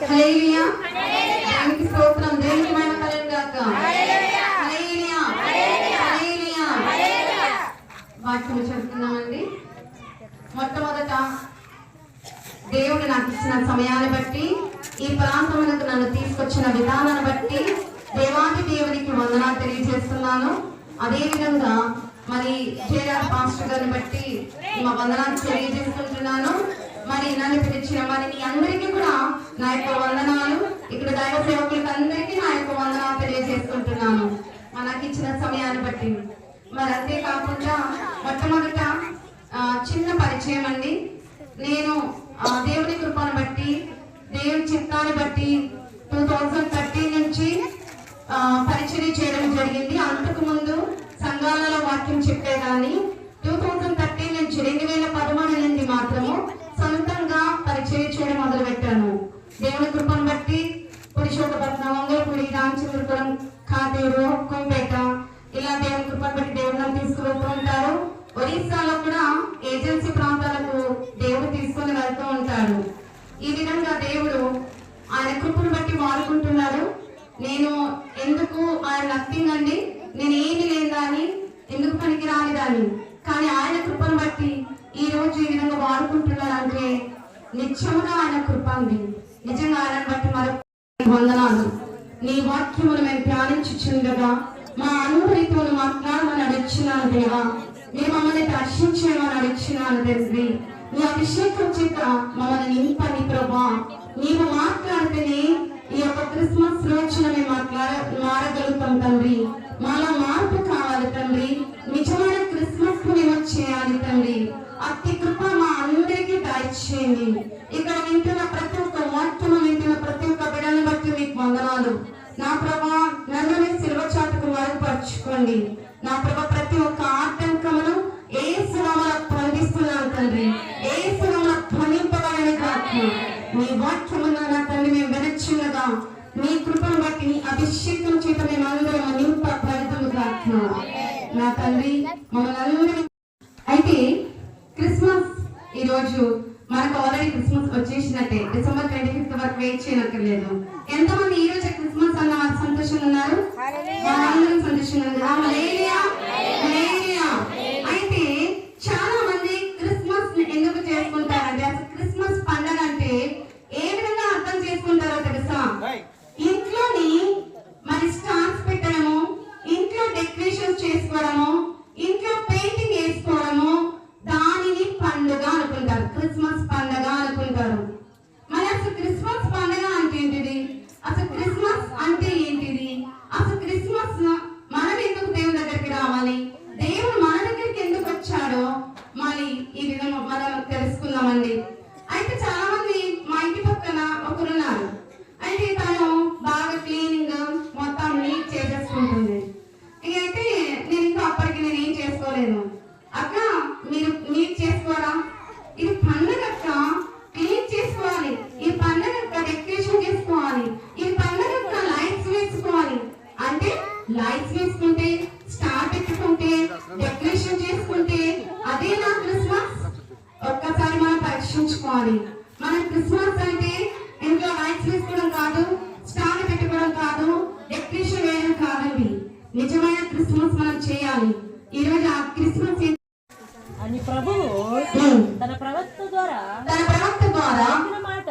హల్లెలూయా. దేవునికి స్తోత్రం. దేవునికి మహిమ కలుగును గాక. హల్లెలూయా. హల్లెలూయా. వాక్యం చదువుతున్నామండి. మొట్టమొదట దేవుడు నాకు ఇచ్చిన సమయాన్ని బట్టి, ఈ ప్రాంతములకు నన్ను తీసుకొచ్చిన విధానాన్ని బట్టి దేవాది దేవునికి వందనాలు తెలియజేస్తున్నాను. అదేవిధంగా మరి జేఆర్ పాస్టర్ గారిని బట్టి మా వందనాలు తెలియజేసుకుంటున్నాను. మరి నన్ను పిలిచిన మరి మీ అందరికీ కూడా నా యొక్క వందనాలు, ఇక్కడ దైవ సేవకులకు అందరికీ నా యొక్క వందనాలు తెలియజేసుకుంటున్నాను మనకి ఇచ్చిన సమయాన్ని బట్టి. మరి అంతేకాకుండా మొట్టమొదట చిన్న పరిచయం అండి. నేను దేవుని కృపను బట్టి, దేవుని చిత్తాన్ని బట్టి 2013 నుంచి పరిచయం చేయడం జరిగింది. అంతకు ముందు సంఘాలలో వాక్యం చెప్పేదాన్ని. 2013 నుంచి 2013 నుండి మాత్రము సొంతంగా పరిచయం చేయడం మొదలు పెట్టాను. దేవుని కృపను బట్టి పురుషోత్తపట్నం, వంగలపూడి, రామచంద్రపురం, కాతేరు, కొంపేట ఇలా దేవుని కృపను బట్టి దేవుని తీసుకువెళ్తూ ఉంటారు. ఒరిస్సాలో కూడా ఏజెన్సీ ప్రాంతాలకు దేవుడు తీసుకొని వెళ్తూ ఉంటాడు. ఈ విధంగా దేవుడు ఆయన కృపను బట్టి వాడుకుంటున్నారు. నేను ఎందుకు ఆయన నథింగ్ అండి, నేను ఏమి లేదని, ఎందుకు పనికి రానిదాన్ని, కానీ ఆయన కృపను బట్టి ఈ రోజు ఈ విధంగా వాడుకుంటున్నారంటే నిత్యముగా ఆయన కృప అండి. నిజంగా ఆయన బట్టి మరొక వందనాలు. నీ వాక్యములు మేము ధ్యానించుచుండగా మా అనుభూతితో మాట్లాడమని అడిగినాను దేవా. మీరు మమ్మల్ని దర్శించేమని అడిగినాను తండ్రి. నీ అభిషేకం చేత మమ్మల్ని నింపని ప్రభా. నీవు మాట్లాడితేనే ఈ యొక్క క్రిస్మస్ రోజున మేము మారగలుగుతాం తండ్రి. మాలో మార్పు కావాలి తండ్రి. నిజమైన క్రిస్మస్ కు మేము చేయాలి తండ్రి. అతి కృప మా అందరికీ దయచేయండి. ఇక్కడ వింటున్న ప్రతి ఒక్క వాక్యము వింటున్న ప్రతి ఒక్క బిడ్డను బట్టి మీకు వందనాలు. నా ప్రభా, నన్ను సిలువ చాటుకు మరుగుపరుచుకోండి. నా ప్రభా, ప్రతి ఒక్క ఆటంకమును యేసు నామములో బంధిస్తున్నాను తండ్రి. యేసు నామములో ధ్వనింపబడని కాక నీ వాక్యము నా తండ్రి మేము వినచుండగా నీ కృపను బట్టి నీ అభిషేకం చేత మేము అందరం నింపబడదుము కాక నా తండ్రి మమ్మల్ని. అయితే క్రిస్మస్ ఈ రోజు మనకు ఆల్రెడీ క్రిస్మస్ వచ్చేసినట్టే. December 25th వరకు వెయిట్ చేయనక్కర్లేదు. ఎంతమంది ఈ రోజు క్రిస్మస్ అన్న వాళ్ళు సంతోషంగా ఉన్నారు? అందరం సంతోషంగా ఉన్నారు. అయితే చాలా మంది క్రిస్మస్ ఎందుకు చేసుకుంటారంటే, అసలు క్రిస్మస్ పండుగ అంటే ఏ విధంగా అర్థం చేసుకుంటారో తెలుసా? ఇంట్లోని మరి స్టార్స్ పెట్టడము, ఇంట్లో డెకరేషన్ చేసుకోవడము, ఇంట్లో పెయింటింగ్ వేసుకోవడము, దానిని పండుగ అనుకుంటారు. క్రిస్మస్ పండుగ అనుకుంటారు. మరి అసలు క్రిస్మస్ పండుగ అంటే ఏంటిది? అసలు క్రిస్మస్ అంటే ఏంటిది? అసలు క్రిస్మస్ మనం ఎందుకు దేవుని దగ్గరికి రావాలి, దేవుడు మన దగ్గరికి ఎందుకు వచ్చాడో మరి ఈ విధంగా మనం తెలుసుకుందామండి. అయితే చాలా మంది మా ఇంటి పక్కన ఒకరున్నారు. అయితే తను బాగా క్లీనింగ్ మొత్తం నీట్ చేసేసుకుంటుంది. అయితే నేను ఇంకా అప్పటికి నేను ఏం చేసుకోలేను. అక్క మీరు నీట్ చేసుకోరా, ఇది పండుగ అక్క, క్లీన్ చేసుకోవాలి, ఈ పండుగ డెకరేషన్ చేసుకోవాలి, ఈ పండుగ లైట్స్ వేసుకోవాలి అంటే లైట్స్ వేసుకుంటే, స్టార్ పెట్టుకుంటే, డెకరేషన్ చేసుకుంటే అదే నా క్రిస్మస్? ఒక్కసారి మనం పరీక్షించుకోవాలి. మన క్రిస్మస్ అంటే ఇంట్లో లైట్స్ వేసుకోవడం కాదు, స్టార్ పెట్టుకోవడం కాదు, డెకరేషన్ వేయడం కాదండి. నిజమైన క్రిస్మస్ మనం చేయాలి. ఈ రోజు ఆ క్రిస్మస్ అని ప్రభువు తన ప్రవక్త ద్వారా మాట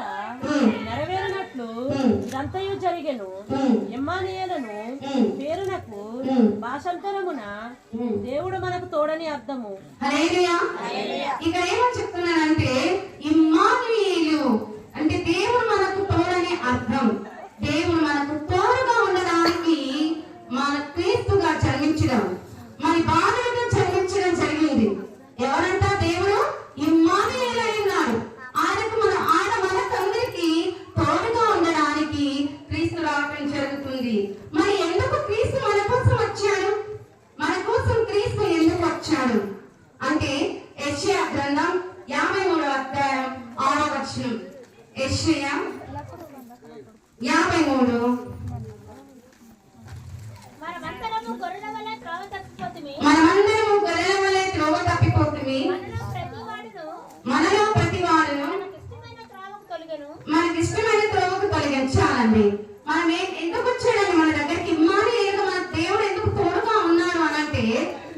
నెరవేరినట్లు ఇదంతయు జరిగెను. ఇమ్మానుయేలును పేరునకు భాషాంతరమున దేవుడు మనకు తోడని అర్థము. హల్లెలూయా. ఇక్కడ ఏమని చెప్తున్నానంటే ఇమ్మానుయేలు అంటే దేవుడు మనకు తోడని అర్థం. దేవుడు మనకు తోడుగా ఉండడానికి మన క్రీస్తుగా జన్మించడం, మరి బాధలుగా జన్మించడం జరిగింది. ఎవరంట? దేవుడు ఇమ్మానుయేలు అయి ఉన్నాడు. ఆయన మనకందరికి తోడుగా ఉండడానికి క్రీస్తు రావడం జరుగుతుంది. మరి ఎందుకు క్రీస్తు మన కోసం వచ్చాడు? మన కోసం క్రీస్తు ఎందుకు వచ్చాడు అంటే యెషయా గ్రంథం 53వ అధ్యాయం 6వ వచనం. యెషయా 53. మనమందరము గొర్రెల వలె త్రోవ తప్పిపోతుమి, మనలో ప్రతివాడును మనకి ఇష్టమైన త్రోవకు తొలగించాలండి. మనం ఎందుకు వచ్చాడండి మన దగ్గరికి? ఇమ్మానుయేలు, మన దేవుడు ఎందుకు తోడుగా ఉన్నాడు అనంటే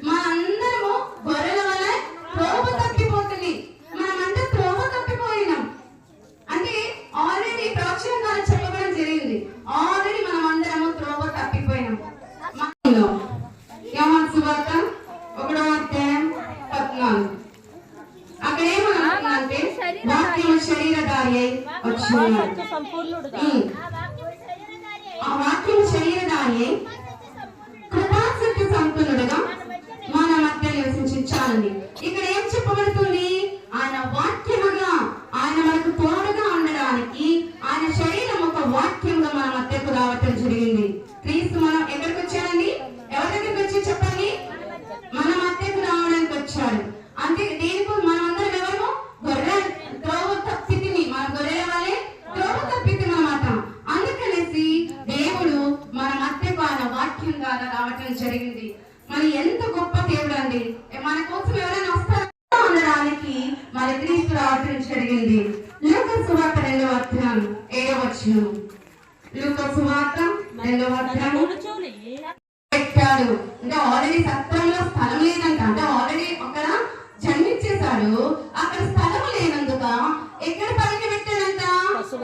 మనందరము గొర్రెల వల్ల త్రోవ తప్పిపోతుంది. మనమంతా త్రోవ తప్పిపోయినాం అంటే ఆల్రెడీ ప్రాచీనంగా చెప్పడం జరిగింది. ఆల్రెడీ మనం అందరము త్రోవ తప్పిపోయినాం. యోహాను సువార్త 1:14 అక్కడ ఏమనుకుందంటే వాక్యం శరీరధారి అయి వచ్చాడు. ఆ వాక్యం శరీరధారి కృపాసక్తి సంపన్నుడుగా మన మధ్య నివసించాలండి. ఇక్కడ ఏం చెప్పబడుతుంది? ఆయన వాక్యముగా, ఆయన మనకు తోడుగా ఉండడానికి ఆయన శరీరం ఒక వాక్యంగా మన మధ్యకు రావటం జరిగింది. క్రీస్తు మనం ఎక్కడికి వచ్చాడండి? ఎవరి దగ్గరికి వచ్చి చెప్పండి? మన మధ్యకు రావడానికి వచ్చాడు. అంటే దేనికో మనం అందరం ఎవరు? గొర్రె త్రోవ తప్పితిని, మన గొర్రెల వల్లే త్రోవ తప్పితిని అన్నమాట. అందుకనేసి దేవుడు మన మధ్యకు ఆయన వాక్యం ద్వారా రావటం జరిగింది. మరి ఎంత గొప్ప దేవుడు అండి! మన కోసం ఎవరైనా వస్తారా అనడానికి మన క్రీస్తు రావటం జరిగింది. లూకా సువార్త 2:7 లూకా సువార్త 2:7 పెట్టాడు. అంటే ఆల్రెడీ సత్రంలో స్థలం లేదంట. అంటే ఆల్రెడీ అక్కడ జన్మించేశాడు. అక్కడ స్థలం లేనందుక ఎక్కడ పరుండ పెట్టాడంట?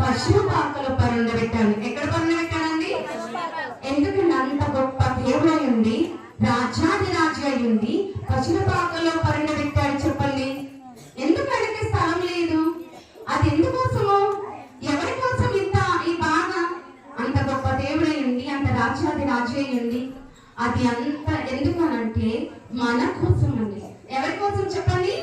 పశువు పాకలో పరుండ పెట్టాడు. ఎక్కడ పరుండ పెట్టాడండి? ఎందుకంటే అంత గొప్ప దేవుడు అయి ఉండి, రాజాది రాజు అయి ఉండి పశువు పాకలో పరుండ పెట్టాడు. చెప్పండి, ఎందుకంటే స్థలం లేదు. అది ఎందుకోసము? ఎవరి కోసం ఇంత ఈ బాధ? అంత గొప్ప దేవుడు అయి ఉండి, అంత రాజాది రాజు అయి ఉండి, అది అంత ఎందుకు అనంటే మన కోసం అండి. ఎవరి కోసం చెప్పండి?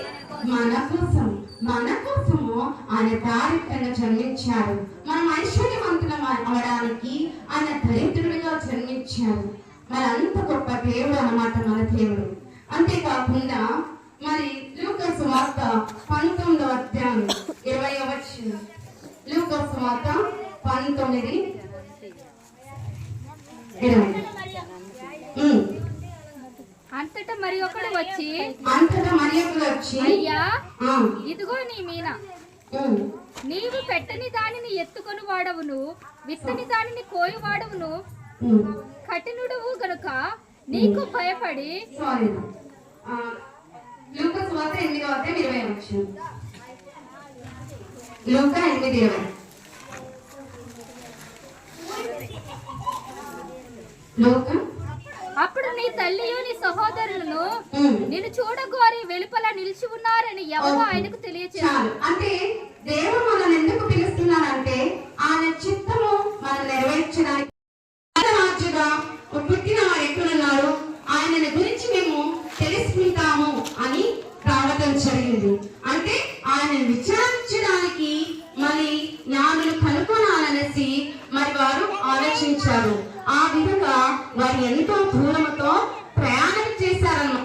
మన కోసం. మన కోసము ఆయన దారిద్రంగా జన్మించాడు. మనం ఐశ్వర్యవంతులం అవడానికి ఆయన దరిద్రుడిగా జన్మించాడు. మరి అంత గొప్ప దేవుడు అన్నమాట మన దేవుడు. అంతేకాకుండా మరి లూకా సువార్త 19:20 లూకా సువార్త 19:20 అంతటా మరి ఒకడు వచ్చి అయ్యా ఇదిగో నీ మీన, నీవు పెట్టని దానిని ఎత్తుకొని వాడవును, విత్తని దానిని కోయి వాడవును, కఠినుడువు గనుక నీకు భయపడి. లూకా సువార్త 8:20 లూకా 8:20 లూకా అప్పుడు నీ తల్లియు నీ సహోదరులను నిన్ను చూడగోరి వెలుపల నిలిచి ఉన్నారని ఎవరో ఆయనకు తెలియచేశారు. అంటే దేవుడు మనల్ని ఎందుకు పిలుస్తున్నారంటే ఆయన చిత్తము మనం నెరవేర్చడానికి. రాజుగా పుట్టిన వాడు ఎక్కడున్నాడు, ఆయనని గురించి మేము తెలుసుకుంటాము అని రావటం జరిగింది. అంటే ఆయన విచారించడానికి మరి జ్ఞానులు కనుగొనాలనేసి మరి వారు ఆలోచించారు. ఆ విధంగా వారు ఎంతో దూరంతో ప్రయాణం చేశారన్నమాట.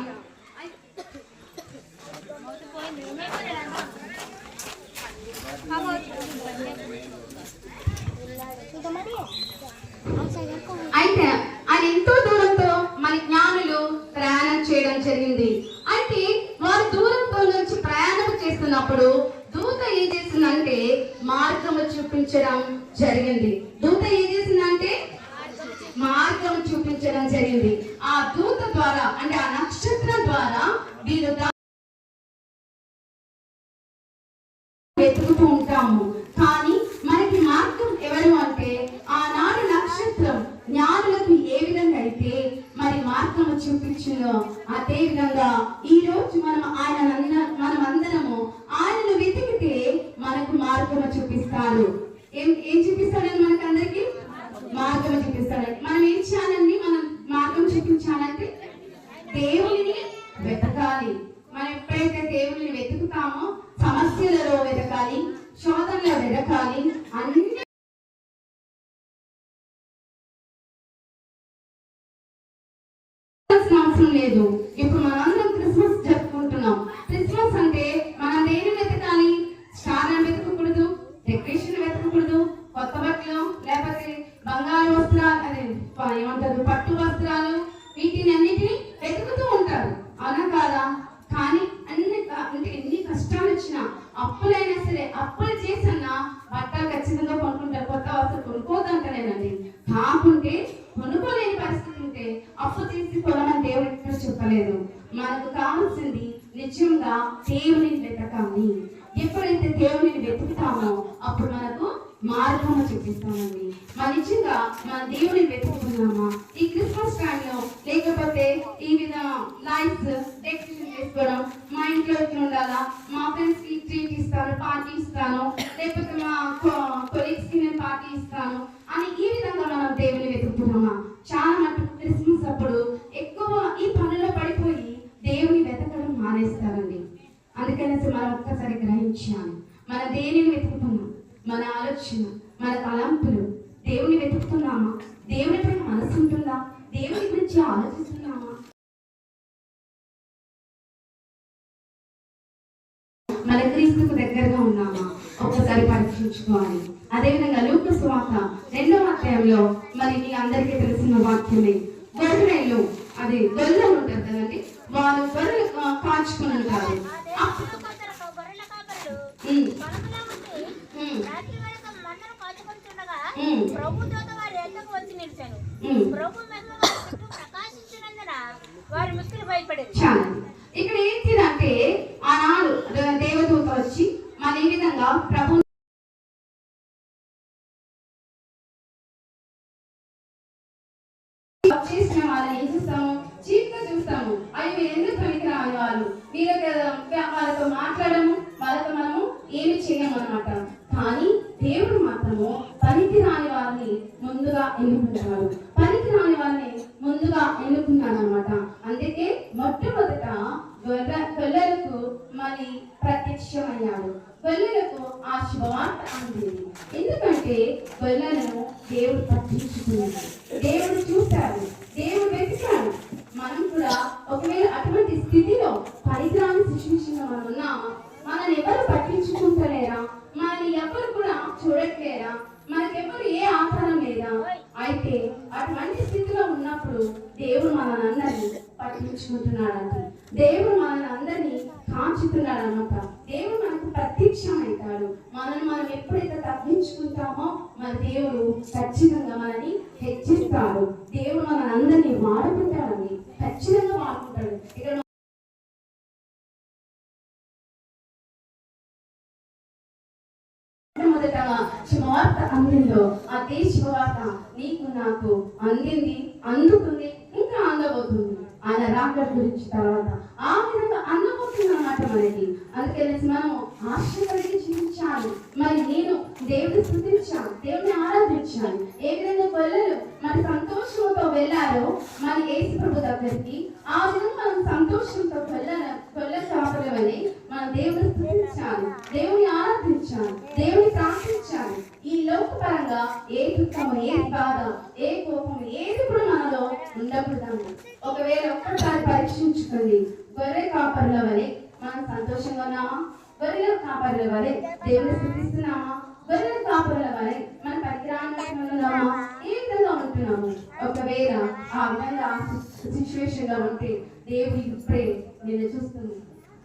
అయితే ఆయన ఎంతో దూరంతో మన జ్ఞానులు ప్రయాణం చేయడం జరిగింది. అయితే వారు దూరంతో నుంచి ప్రయాణం చేస్తున్నప్పుడు దూత ఏం చేసిందంటే మార్గము చూపించడం జరిగింది. దూత ఏం చేసిందంటే మార్గం చూపించడం జరిగింది. ఆ దూత ద్వారా అంటే ఆ నక్షత్రం ద్వారా వీరు వెతుకుతూ ఉంటాము. కానీ మనకి మార్గం ఎవరు అంటే ఆనాడు నక్షత్రం జ్ఞానులకు ఏ విధంగా అయితే మరి మార్గం చూపించిందో అదే విధంగా ఈ రోజు మనం అందరము ఆయనను వెతికితే మనకు మార్గం చూపిస్తాడు. ఏం చూపిస్తాడని మనకు అందరికి మార్గం చూపిస్తాడు. మనం ఏం చేయాలండి? మనం మార్గం చూపించాలంటే దేవుని వెతకాలి. మనం ఎప్పుడైతే దేవుని వెతుకుతామో సమస్యలలో వెతకాలి, శోధనలో వెతకాలి, అన్ని అవసరం లేదు. ఇప్పుడు మనందరం క్రిస్మస్ జరుపుకుంటున్నాం. క్రిస్మస్ అంటే మనం దేని వెతకాలి? స్టార్ వెతకకూడదు, డెకరేషన్ వెతకకూడదు, కొత్త బట్టలు లేకపోతే బంగారు వస్త్రాలు, అదే ఏమంటారు పట్టు వస్త్రాలు, వీటిని అన్నిటిని వెతుకుతూ ఉంటారు. అవునా కాదా? కానీ అంటే ఎన్ని కష్టాలు వచ్చినా, అప్పులైనా సరే అప్పులు చేసన్నా బట్టలు అసలు కొనుక్కోదంటలేనండి. కాకుంటే కొనుక్కోలేని పరిస్థితి ఉంటే అప్పు తీసుకోవాలని దేవుడు ఎక్కడ చెప్పలేదు. మనకు కావాల్సింది నిజంగా దేవుని వెతకాలి. ఎప్పుడైతే దేవుని వెతుకుతామో అప్పుడు మనకు మార్గము చూపిస్తామండి. మన నిజంగా మన దేవుని వెతుకుతున్నామా? ఈ క్రిస్మస్ టైంలో లేకపోతే ఈ విధంగా లైఫ్ డెకరేషన్ చేసుకోవడం, మా ఇంట్లో ఇట్లా ఉండాలా, మా ఫ్రెండ్స్ కి ట్రీట్ ఇస్తాను, పార్టీ ఇస్తాను, లేకపోతే మా కొలీగ్స్ కి నేను పార్టీ ఇస్తాను అని ఈ విధంగా మనం దేవుని వెతుకుతున్నామా? చాలా మటుకు క్రిస్మస్ అప్పుడు ఎక్కువ ఈ పనుల్లో పడిపోయి దేవుని వెతకడం మానేస్తారండి. అందుకనేసి మనం ఒక్కసారి గ్రహించాలి, మన దేనిని వెతుకుతున్నాం? మన ఆలోచన, మన తలంపులు దేవుని వెతుకుతున్నామా? దేవుని పైన మనసు ఉంటుందా? దేవుని గురించి ఆలోచిస్తున్నామా? మన క్రీస్తుకు దగ్గరగా ఉన్నామా? ఒక్కసారి పరీక్షించుకోవాలి. అదేవిధంగా లూకా సువార్త 2వ అధ్యాయంలో మరి మీ అందరికీ తెలిసిన వాక్యమే, గొర్రెలు అది గొర్రెలు ఉంటారు కదండి, వాళ్ళు గొర్రెలు కాచుకుని ఉంటారు. ఇక్కడ ఏంటిదంటే ఆనాడు దేవదూత వచ్చి మన ఈ విధంగా ప్రభు చేసిన వాళ్ళని ఏం చూస్తాము? చీప్గా చూస్తాము. అవి మీరు ఎందుకు పనికిరాని వాళ్ళు, మీరు వాళ్ళతో మాట్లాడము, వాళ్ళతో మనము ఏమి చేయము అన్నమాట. కానీ దేవుడు మాత్రము పనికిరాని వారిని ముందుగా ఎన్నుకుంటాడు, పనికిరాని వారిని ముందుగా ఎన్నుకున్నాడు అనమాట. అందుకే మొట్టమొదట గొర్రెలకు మరి ప్రత్యక్షమయ్యాడు, గొర్రెలకు ఆ శుభవార్త అందింది. ఎందుకంటే గొర్రెలను దేవుడు పట్టించుకున్నాడు, దేవుడు చూశాడు, దేవుడు వెతికాడు. మనం కూడా ఒకవేళ అటువంటి స్థితిలో పనికిరాని సిచ్యువేషన్లో మనం ఉన్నామా? మనల్ని ఎవరు పట్టించుకుంటలేరా? మనల్ని ఎవరు కూడా చూడట్లేరా? మనకెవరు ఏ ఆధారం లేదా? అయితే అటువంటి స్థితిలో ఉన్నప్పుడు దేవుడు మనందరినీ పట్టించుకుంటున్నాడంట, దేవుడు మనల్ని అందరినీ కాచుతున్నాడు అనమాట. దేవుడు మనకు ప్రత్యక్షమవుతాడు. మనల్ని మనం ఎప్పుడైతే తగ్గించుకుంటామో మన దేవుడు ఖచ్చితంగా మనల్ని హెచ్చిస్తాడు. దేవుడు మనల్ని అందరినీ వాడుకుంటాడని ఖచ్చితంగా వాడుకుంటాడు. ఇక్కడ మొదటగా శుభవార్త అందిందో అదే శుభవార్త నీకు నాకు అందింది, అందుతుంది, ఇంకా అందబోతుంది. ఆయన రాకడ గురించి తర్వాత ఆ విధంగా అందబోతుంది అన్నమాట మనకి. అందుకనేసి మనము ఆశ కలిగి జీవించాలి. మరి నేను దేవుడిని స్తుతించాలి, దేవుడిని ఆరాధించాలి. ఏ విధంగా గొర్రెలు మరి సంతోషంతో వెళ్ళారో మన యేసు ప్రభు దగ్గరికి, ఆ విధంగా మనం సంతోషంతో గొర్రె కాపలవని మన దేవుడిని స్తుతించాలి, దేవుని ఆరాధించాలి, దేవుని ప్రార్థించాలి. ఈ లోకపరంగా ఏ దుఃఖము, ఏ బాధ, ఏ కోపము ఏది కూడా మనలో ఉండకూడదు. ఒకవేళ ఒక్కసారి పరీక్షించుకోండి, గొర్రె కాపర్ల వలె మనం సంతోషంగా ఉన్నామా? గొర్రెల కాపర్ల వలె దేవుని స్తుతిస్తున్నామా? గొర్రెల కాపర్ల వలె మన పరిగ్రహాలు ఏ విధంగా ఉంటున్నాము? ఒకవేళ ఆ విధంగా సిచ్యువేషన్ లో ఉంటే దేవుడు ఇప్పుడే నేను చూస్తున్నాను,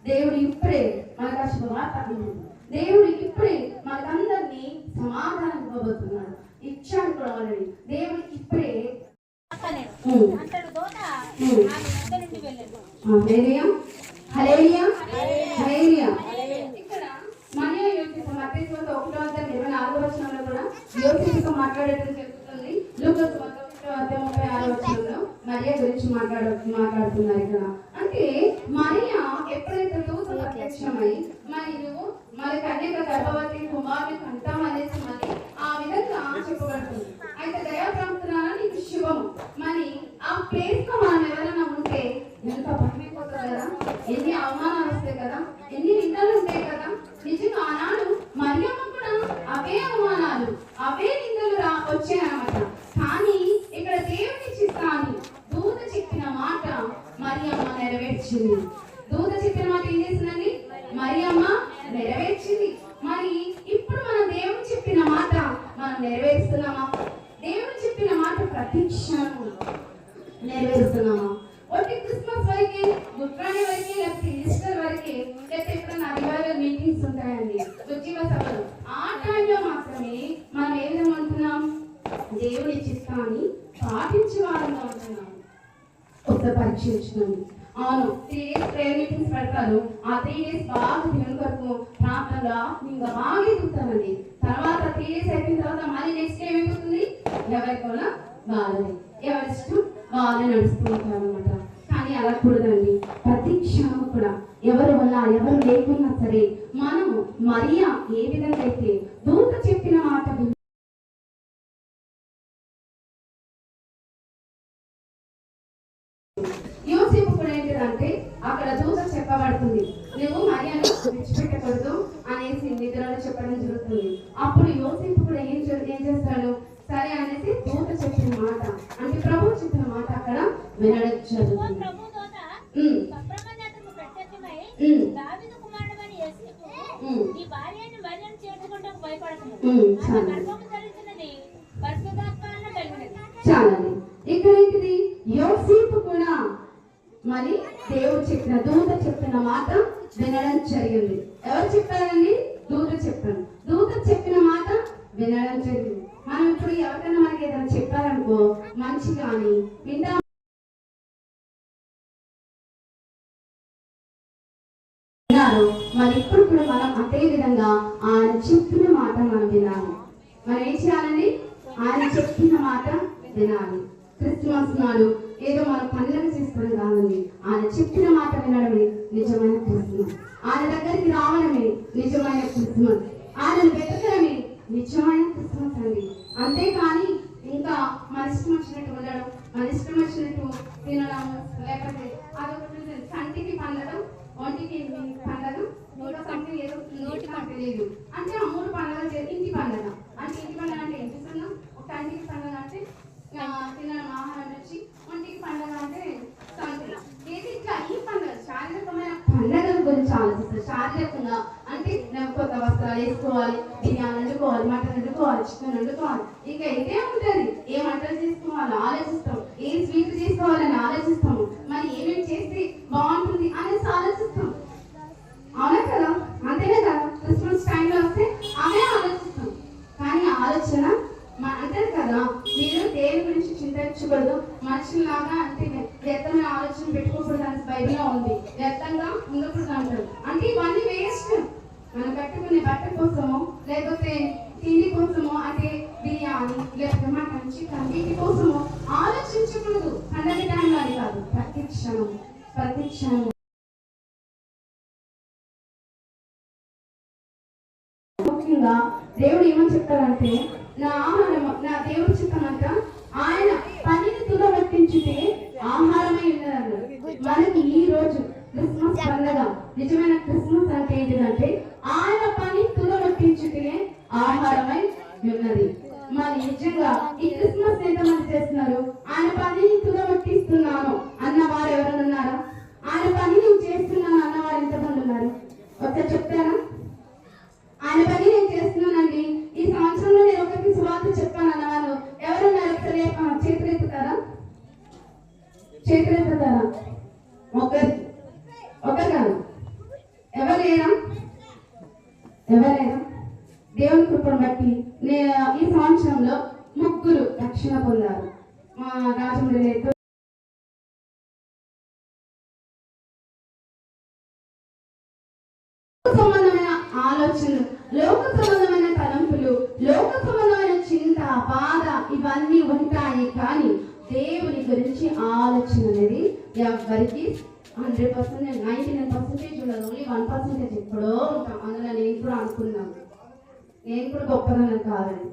దేవుడు ఇప్పుడే మనకు ఆ శుభవార్త అందింది, దేవుడు ఇప్పుడే మనకందరినీ సమాధానం ఇవ్వబోతున్నాడు. ఇచ్చాడు కూడా ఆల్రెడీ. దేవుడు ఇప్పుడే ఇక్కడ మరియ యోసేపు మత్తయి సువార్త 1:24 కూడా యోసేపుతో మాట్లాడేటం జరుగుతుంది. లూకా సువార్త 1:36 మరియ గురించి మాట్లాడుతున్నారు ఇక్కడ. అంటే మరియ ఎప్పుడైతే దూత ప్రత్యక్షమై మరి నువ్వు మరి కన్యక గర్భవతి కుమారుని కంటాం అనేసి మరి ఆ విధంగా చెప్పబడుతుంది. అయితే దయాప్రాప్తురాలా నీకు శుభము. మరి ఆ ప్లేస్ లో మనం ఎవరైనా ఉంటే ఎంత భయమైపోతుంది కదా, ఎన్ని అవమానాలు వస్తాయి కదా, ఎన్ని నిందలు ఉంటాయి కదా. నిజంగా ఆనాడు మరియమ్మ కూడా అవే అవమానాలు, అవే నిందలు వచ్చాయన్నమాట. కానీ ఇక్కడ దేవుని చిత్తాన్ని దూత చెప్పిన మాట మరియమ్మ నెరవేర్చింది. దూత చెప్పిన మాట ఏం చేసిందండి? మరియమ్మ నెరవేర్చింది. మరి ఇప్పుడు మన దేవుడు చెప్పిన మాట మనం నెరవేరుస్తున్నామా? దేవుడు చెప్పిన మాట ప్రతి క్షణం నెరవేరుస్తున్నామా? ఒకటి క్రిస్మస్ వరకే, గుడ్ ఫ్రైడే వరకే, లేకపోతే ఈస్టర్ వరకే, లేకపోతే ఎప్పుడైనా రివైవల్ మీటింగ్స్ ఉంటాయండి, ఉద్యోగ సభలు, ఆ టైంలో మాత్రమే మనం ఏ విధంగా ఉంటున్నాం? దేవుని చిత్తాన్ని పాటించే వారంగా ఉంటున్నాము. ఒకసారి పరీక్షించుకోండి. అవును, 3 days ప్రేయర్ మీటింగ్స్ పెడతారు. ఆ 3 days బాగా దేవుని కొరకు ప్రార్థనగా ఇంకా బాగా ఎదుగుతామండి. తర్వాత 3 days అయిపోయిన తర్వాత మళ్ళీ నెక్స్ట్ ఏమైపోతుంది, ఎవరికైనా బాగాలేదు, ఎవరిష్టం బాగా నడుస్తూ ఉంటారు అనమాట. కానీ అలా కూడదండి. ప్రతి క్షణం కూడా ఎవరు వల్ల ఎవరు లేకున్నా సరే మనము మరియా ఏ విధంగా అయితే దూత చెప్పిన మాట యోసేపు కూడా ఏంటిదంటే అక్కడ దూత చెప్పబడుతుంది, నువ్వు మరియాను విడిచిపెట్టకూడదు అనేసి నిద్రలో చెప్పడం జరుగుతుంది. అప్పుడు యోసేపు కూడా ఏం చేస్తాడు, సరే అనేసి దూత చెప్పిన మాట అంటే ప్రభు చెప్పిన మాట అక్కడ వినడం జరుగుతుంది. చాలండి. ఇక్కడ ఏంటిది, యోసేపు కూడా మరి దేవుడు చెప్పిన దూత చెప్పిన మాట వినడం జరిగింది. ఎవరు చెప్పారండి, దూత చెప్పారు. దూత చెప్పిన మాట వినడం జరిగింది. మనం ఇప్పుడు ఎవరికైనా మనకి ఏదైనా చెప్పారనుకో మంచి కానీ వింటా మరి ఇప్పుడు కూడా మనం అదే విధంగా ఆయన చెప్పిన మాట మనం వినాలి. మనం ఏం చేయాలండి, ఆయన చెప్పిన మాట వినాలి. క్రిస్మస్ నాడు ఏదో మనం పండుగ చేసుకోవడం కాదండి, ఆయన చెప్పిన మాట వినడమే నిజమైన క్రిస్మస్. ఆయన దగ్గరికి రావడమే నిజమైన క్రిస్మస్. ఆయనను వెతకడమే నిజమైన క్రిస్మస్ అండి. అంతేకాని ఇంకా మన ఇష్టం వచ్చినట్టు ఉండడం, మన ఇష్టం వచ్చినట్టు తినడం, లేకపోతే అదొకటి కంటికి పండడం, ఒంటికి పండగ, ఇంకా సంథింగ్ ఏదో తెలియదు అంటే ఆ 3 పండుగలు ఇంటి పండగ అంటే ఇంటి పండుగ అంటే ఏం చేస్తున్నాం, ఒక కంటికి పండుగ అంటే తినడం ఆహారం వచ్చి, ఒంటికి పండుగ అంటే సంథింగ్ ఏది ఇట్లా ఈ పండుగ శారీరకమైన పండుగల గురించి ఆలోచిస్తారు. శారీరకంగా అంటే కొత్త వస్త్రాలు వేసుకోవాలి, బిర్యానీ వండుకోవాలి, మటన్ వండుకోవాలి, చికెన్ వండుకోవాలి, ఇంకా ఇదే ఉంటుంది. ఏ వంటలు చేసుకోవాలి ఆలోచిస్తాం, ఏ స్వీట్ చేసుకోవాలని ఆలోచిస్తాము, మరి ఏమేమి చేస్తే బాగుంటుంది అనేసి ఆలోచిస్తాం. అవునా కదా, అంతేనే కదా. క్రిస్మస్ టైంలో వస్తే అవే ఆలోచిస్తాం. కానీ ఆలోచన అంటారు కదా, మీరు దేని గురించి చింతించకూడదు, మనుషులాగా అంటే వ్యర్థమైన ఆలోచన పెట్టుకోకూడదు అని బైబిల్లో ఉంది. వ్యర్థంగా ఉండకూడదు అంటారు. అంటే ఇవన్నీ వేస్ట్. మనం కట్టుకునే బట్ట కోసమో లేకపోతే తిండి కోసమో అంటే బిర్యానీ లేకపోతే మటన్ చికెన్ వీటి కోసమో ఆలోచించకూడదు. పండగ టైంలో అని కాదు, ప్రతి క్షణం ముఖ్యంగా దేవుడు ఏమని చెప్తారంటే, నా ఆహారము నా దేవుడు చెప్పనంట ఆయన పనిని తులబట్టించితే ఆహారమై ఉన్నదన్నారు. మనకి ఈ రోజు క్రిస్మస్ పండుగ, నిజమైన క్రిస్మస్ అంటే ఏంటిదంటే ఆయన పని తులబట్టించితే ఆహారమై ఉన్నది. మరి నిజంగా ఈ క్రిస్మస్ ఎంతమంది చేస్తున్నారు, ఆయన పనిని తులబట్టిస్తున్నాను అన్నవారు ఎవరైనా ఉన్నారా? ఆయన పని నేను చేస్తున్నాను అన్నవారు ఎంతమంది ఉన్నారు? ఒకసారి చెప్తారా? ఆయన పని నేను చేస్తున్నానండి, ఈ సంవత్సరంలో నేను ఒకరికి సువార్త చెప్పాను అన్నవారు ఎవరున్నారు? ఒకసారి చేతులెత్తుతారా? ఒకరు కాదు, ఎవరైనా దేవుని కృపను బట్టి ఈ సంవత్సరంలో 3 రక్షణ పొందారు. మా రాజమండ్రి సంబంధమైన ఆలోచనలు, లోక సంబంధమైన తలంపులు, లోక సంబంధమైన చింత, బాధ ఇవన్నీ ఉంటాయి. కానీ దేవుని గురించి ఆలోచన అనేది ఎవరికి 100%, 99% ఉండదు. ఓన్లీ 1% ఎప్పుడో ఉంటాం. అందులో నేను కూడా అనుకున్నాను, నేను కూడా గొప్పదనం కాదండి,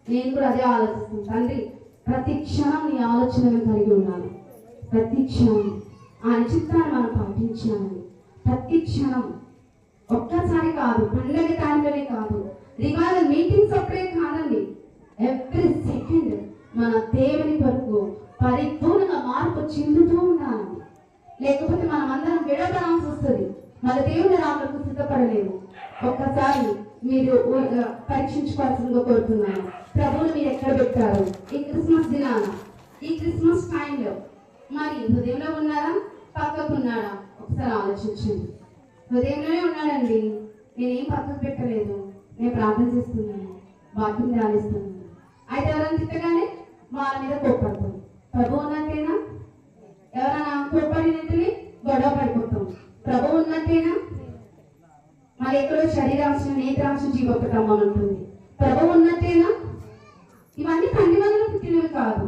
నేను కూడా అదే ఆలోచిస్తాను. తండ్రి ప్రతి క్షణం నీ ఆలోచనను కలిగి ఉన్నాను. ప్రతి క్షణం ఆయన చిత్తాన్ని మనం పాటించాలని, ప్రతి క్షణం ఒక్కసారి కాదు, పండుగ టైంలోనే కాదు, రివైవల్ మీటింగ్స్ అప్పుడే కాదండి, ఎవ్రీ సెకండ్ మన దేవుని కొరకు పరిపూర్ణంగా మార్పు చెందుతూ ఉండాలి. లేకపోతే మనం అందరం విడపడాల్సి వస్తుంది, మన దేవుని రాములకు సిద్ధపడలేము. ఒక్కసారి మీరు పరీక్షించుకోవాల్సిందిగా కోరుతున్నాను. ప్రభువుని మీరు ఎక్కడ పెట్టారు ఈ క్రిస్మస్ దినాన, ఈ క్రిస్మస్ టైంలో? మరి హృదయంలో ఉన్నారా, పక్కకు ఉన్నాడా? ఒకసారి ఆలోచించండి. హృదయంలోనే ఉన్నాడండి, నేనేం పక్కకు పెట్టలేదు, నేను ప్రార్థన చేస్తున్నాను, వాక్యం ధ్యానిస్తున్నాను. అయితే ఎవరైనా తిట్టగానే వాళ్ళ మీద కోప్పడతాం. ప్రభు ఉన్నట్టేనా? ఎవరైనా కోప్పడినట్టుని గొడవ పడిపోతాం. ప్రభు ఉన్నట్టేనా? మరి ఎక్కడో శరీరాంశం, నేత్రాంశం, జీవోపటంబం ఉంటుంది. ప్రభు ఉన్నట్టేనా? ఇవన్నీ తండ్రి వల్ల పుట్టినవి కాదు.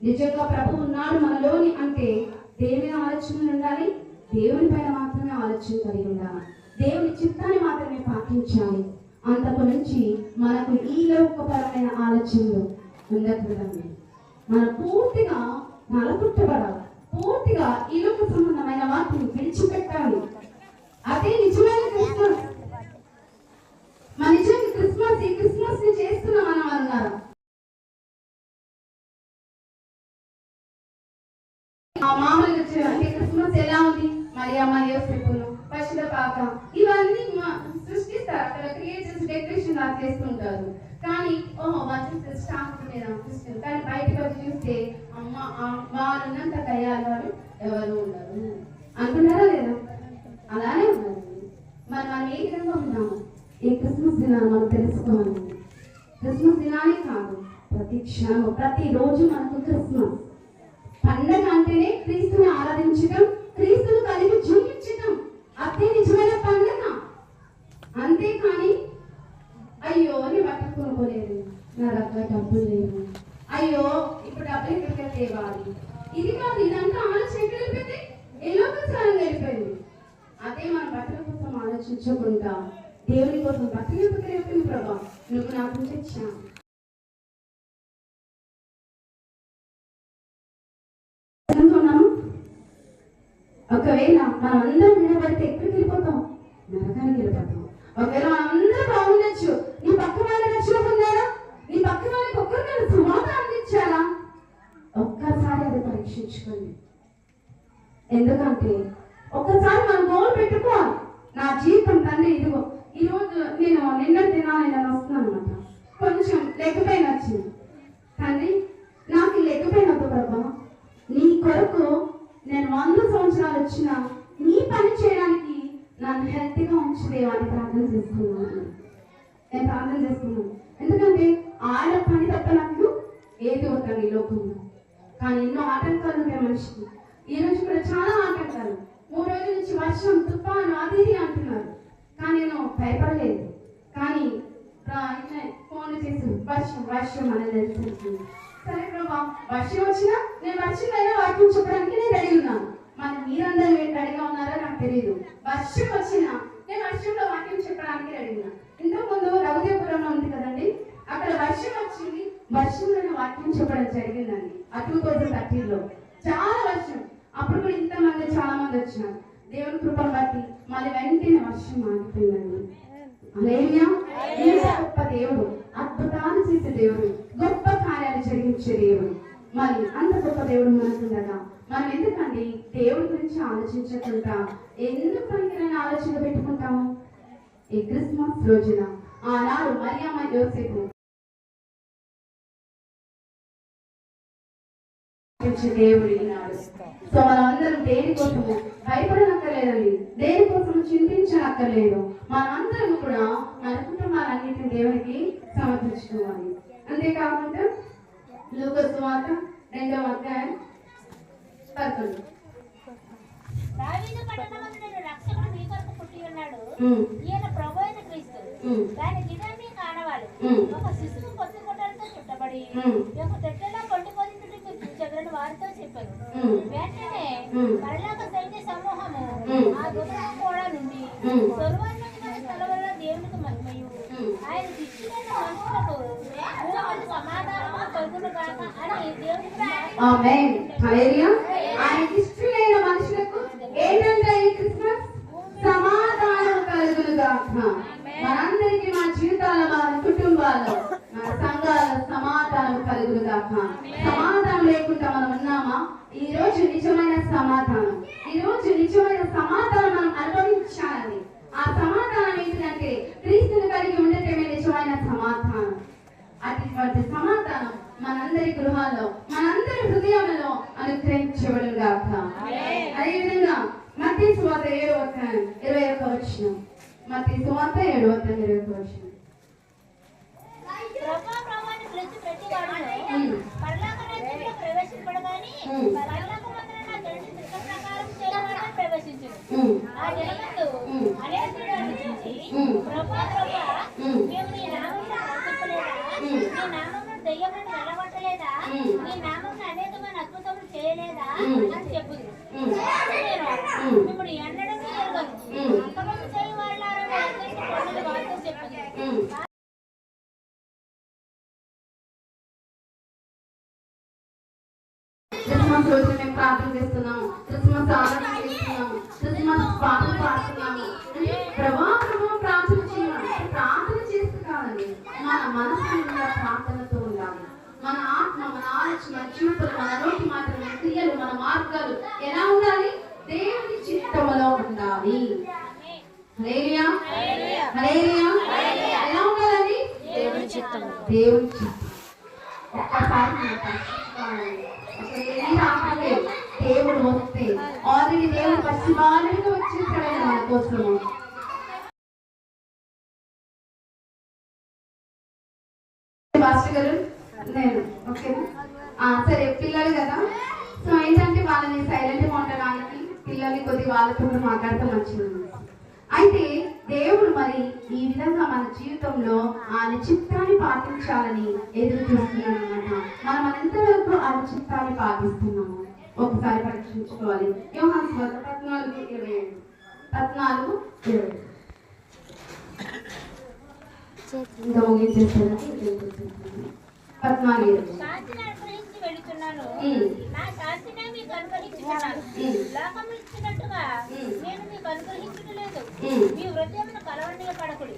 నిజంగా ప్రభు ఉన్నాడు మనలోని అంటే దేవుని ఆలోచనలు ఉండాలి. దేవుని పైన మాత్రమే ఆలోచన కలిగి ఉండాలి. దేవుని చిత్తాన్ని మాత్రమే పాటించాలి. అంతకు నుంచి మనకు ఈ లోకపరమైన ఆలోచనలు ఉండకూడదండి. మనం పూర్తిగా నలపుట్టబడాలి. పూర్తిగా ఈ లోక సంబంధమైన వాటిని విడిచిపెట్టాలి. అదే నిజమైన క్రిస్మస్. మన నిజంగా క్రిస్మస్, ఈ క్రిస్మస్ ని చేస్తున్నాం అని అన్నారు. మామూలుగా అంటే క్రిస్మస్ ఎలా ఉంది? మరియమ్మ, యోసేపును, పశుల పాక ఇవన్నీ సృష్టిస్తారు. అక్కడ క్రియేట్ చేసి డెకరేషన్ లాగా చేస్తుంటారు. కానీ వచ్చేస్తే స్టాక్ మీద క్రిస్టియన్, కానీ బయటకు వచ్చి చూస్తే అమ్మ వాళ్ళున్నంత దయ్యాలు వారు ఎవరు ఉండరు అంటున్నారా లేదా? అలానే ఉన్నారు. మనం ఏ విధంగా ఉన్నాము? ఈ క్రిస్మస్ దినాన్ని మనం తెలుసుకోవాలి. క్రిస్మస్ దినానే కాదు, ప్రతి క్షణం, ప్రతిరోజు మనకు క్రిస్మస్ పండగ అంటేనే క్రీస్తుని ఆరాధించడం, క్రీస్తును కలిగి జీవించడం. అదే నిజమైన పండగ. అంతేకాని అయ్యో నేను బట్టలు కొనుక్కోలేదు, నా దగ్గర డబ్బులు లేవు, అయ్యో ఇప్పుడు డబ్బులు ఎక్కడికి తేవాలి, ఇది కాదు. ఇదంతా ఆలోచన ఎక్కడ వెళ్ళిపోయింది? ఎల్లో ప్రచారం వెళ్ళిపోయింది. అదే మన బట్టల కోసం ఆలోచించకుండా దేవుని కోసం బట్టలు ఎప్పుడు వెళ్ళిపోయింది. ప్రభా నువ్వు నాకు తెచ్చా. ఒకవేళ మనం అందరం వినబడితే ఎక్కడికి వెళ్ళిపోతాం? నరకానికి వెళ్ళిపోతాం. ఒకవేళ మనం అందరం బాగుండొచ్చు, నీ పక్క వాళ్ళకి రక్షణ పొందారా? నీ పక్క వాళ్ళకి ఒక్కరికైనా సువాత అందించారా? ఒక్కసారి అది పరీక్షించుకోండి. ఎందుకంటే ఒక్కసారి మనం గోల్ పెట్టుకోవాలి. నా జీవితం తండ్రి ఇదిగో ఈరోజు నేను నిన్నటి దినాలు వస్తున్నాను అనమాట. కొంచెం లెగ్ పెయిన్ వచ్చింది. తండ్రి నాకు లెగ్ పెయిన్ వద్దు ప్రభా, నీ కొరకు నేను 100 సంవత్సరాలు వచ్చినా నీ పని చేయడానికి నన్ను హెల్తీగా ఉంచుదేవా అని ప్రార్థన చేసుకున్నాను. నేను ప్రార్థన చేసుకున్నాను. ఎందుకంటే ఆయన పని తప్ప నాకు ఏది ఉంటాను ఈ లోకంలో. కానీ ఎన్నో ఆటంకాలు ఉంటాయి మనిషికి. ఈ రోజు కూడా చాలా ఆటంకాలు. 3 రోజుల నుంచి వర్షం, తుఫాను, అది ఇది అంటున్నారు. కానీ నేను భయపడలేదు. కానీ ఫోన్ చేసి వర్షం వర్షం అనేది తెలుస్తుంది. సరే ప్రభా, వర్షం వచ్చినా నేను వర్షంలో వాక్యం చెప్పడానికి నేను రెడీ ఉన్నాను. మరి మీరందరూ రెడీగా ఉన్నారో నాకు తెలియదు. వర్షం వచ్చినా నేను వర్షంలో వాక్యం చెప్పడానికి రెడీ ఉన్నా. ఇంతకుముందు రఘుదేవపురంలో ఉంది కదండి, అక్కడ వర్షం వచ్చింది. వర్షంలో వాక్యం చెప్పడం జరిగిందండి. ఆ 2013లో చాలా వర్షం. అప్పుడు కూడా ఇంతమంది చాలా మంది వచ్చినారు. దేవుని కృపను బట్టి మళ్ళీ వెంటనే వర్షం ఆగిపోయిందండి. హల్లెలూయా. గొప్ప దేవుడు, అద్భుతాలు చేసే దేవుడు, గొప్ప కార్యాలు జరిగించే దేవుడు. మరి అంత గొప్ప దేవుడు మనకుండగా మనం ఎందుకండి దేవుడి గురించి ఆలోచించకుండా ఎందుకు పనికిరైన ఆలోచన పెట్టుకుంటాము? ఈ క్రిస్మస్ రోజున ఆనాడు మరియమ్మ, యోసేపు దేవుడు ఈనాడు. సో మనం అందరం దేనికోసము భయపడనక్కర్లేదండి, దేనికోసము చింతించనక్కర్లేదు. మనందరం కూడా మన కుటుంబాలన్నింటినీ దేవునికి సమర్పించుకోవాలి. అంతేకాకుండా లూకా సువార్త 2వ అధ్యాయం 11. దావీదు పట్టణమందున రక్షకుడు మీ కొరకు పుట్టి ఉన్నాడు. ఈయన ప్రభువైన క్రీస్తు. దాని దినం మీకు ఆనవాడు. ఒక శిశువు పొత్తి కొట్టడంతో చుట్టబడి ఒక తొట్టెలో పండుకొని చెదరని వారితో చెప్పారు. వెంటనే పరలోక సైన్య సమూహము ఆ దూతను కూడా నుండి సర్వోన్నతమైన స్థలములో దేవునికి మహిమయు ఆయన ఇచ్చిన మనుషులకు భూమికి సమాధానము కలుగును గాక అని దేవునికి ఆమేన్. హల్లెలూయా. ఆయన ఇష్టమైన మనుషులకు ఏంటంటే ఈ క్రిస్మస్ సమాధానం కలుగును గాక. మనందరికీ మన జీవితాల్లో, మన కుటుంబాల్లో, మన సంఘాల్లో సమాధానం కలుగును గాక. సమాధానం లేకుండా మనం ఉన్నామా? ఈ రోజు నిజమైన సమాధానం, ఈ రోజు నిజమైన సమాధానం మనం అనుభవించాలని. ఆ సమాధానం ఏంటంటే క్రీస్తుని కలిగి ఉండటమే నిజమైన సమాధానం. అటువంటి సమాధానం మనందరి గృహాల్లో, మనందరి హృదయాలలో అనుగ్రహించబడును గాక. అదేవిధంగా మత్తయి సువార్త 7వ అధ్యాయం 21వ వచనం. మత్తయి సువార్త 7వ అధ్యాయం 21వ వచనం. ప్రభువాన్ని పిలిచి ప్రతి వాడును పరలోక నీ నామమున దెయ్యములను వెళ్ళగొట్టలేదా? నీ నామమున అనేకమైన అద్భుతములు చేయలేదా అని చెప్పుదు. నేను మిమ్మల్ని ఎన్నడూ ఎరగను, అంతమంది చేయి వాళ్ళారా వాళ్ళతో చెప్పుదు. క్రిస్మస్ రోజు మేము ప్రార్థన చేస్తున్నాము, క్రిస్మస్ ఆరాధన చేస్తున్నాము, క్రిస్మస్ పాటలు పాడుతున్నాము. ప్రభా ప్రార్థన చేయాలి. ప్రార్థన చేస్తూ కాదండి, మన మనసు ప్రార్థనతో ఉండాలి. మన ఆత్మ, మన ఆలోచన, మన జీవితం, మన నోటి మాటలు, మన క్రియలు, మన మార్గాలు ఎలా ఉండాలి? దేవుని చిత్తములో ఉండాలి. హల్లెలూయా, హల్లెలూయా. ఎలా ఉండాలండి? దేవుని చిత్తం. దేవుని చిత్తం. ఒక్కసారి మనం పరిశీలించుకోవాలండి. దేవుడు వస్తే ఆల్రెడీ దేవుడు పశ్చిమాలుగా వచ్చేసాడని మన కోసము. పాస్టర్ గారు నేను ఓకేనా? సరే, పిల్లలు కదా, సో ఏంటంటే వాళ్ళని సైలెంట్ గా ఉండడానికి పిల్లల్ని కొద్దిగా వాళ్ళతో మాట్లాడటం మంచిది. అయితే దేవుడు మరి ఈ విధంగా మన జీవితంలో ఆయన చిత్తాన్ని పాటించాలని ఎదురు చూస్తున్నాడు అన్నమాట. మనం ఎంతవరకు ఆయన చిత్తాన్ని పాటిస్తున్నాము ఒకసారి పరీక్షించుకోవాలి. యోహాను సువార్త 14:27 ఇంకా ముగించేస్తాను. 14:27 శాంతిని అనుగ్రహించి వెళుతున్నాను, నా శాంతినే మీకు అనుగ్రహించున్నాను. లోకము ఇచ్చినట్టుగా నేను మీకు అనుగ్రహించలేదు. మీ హృదయమును కలవనీయ పడకుడి,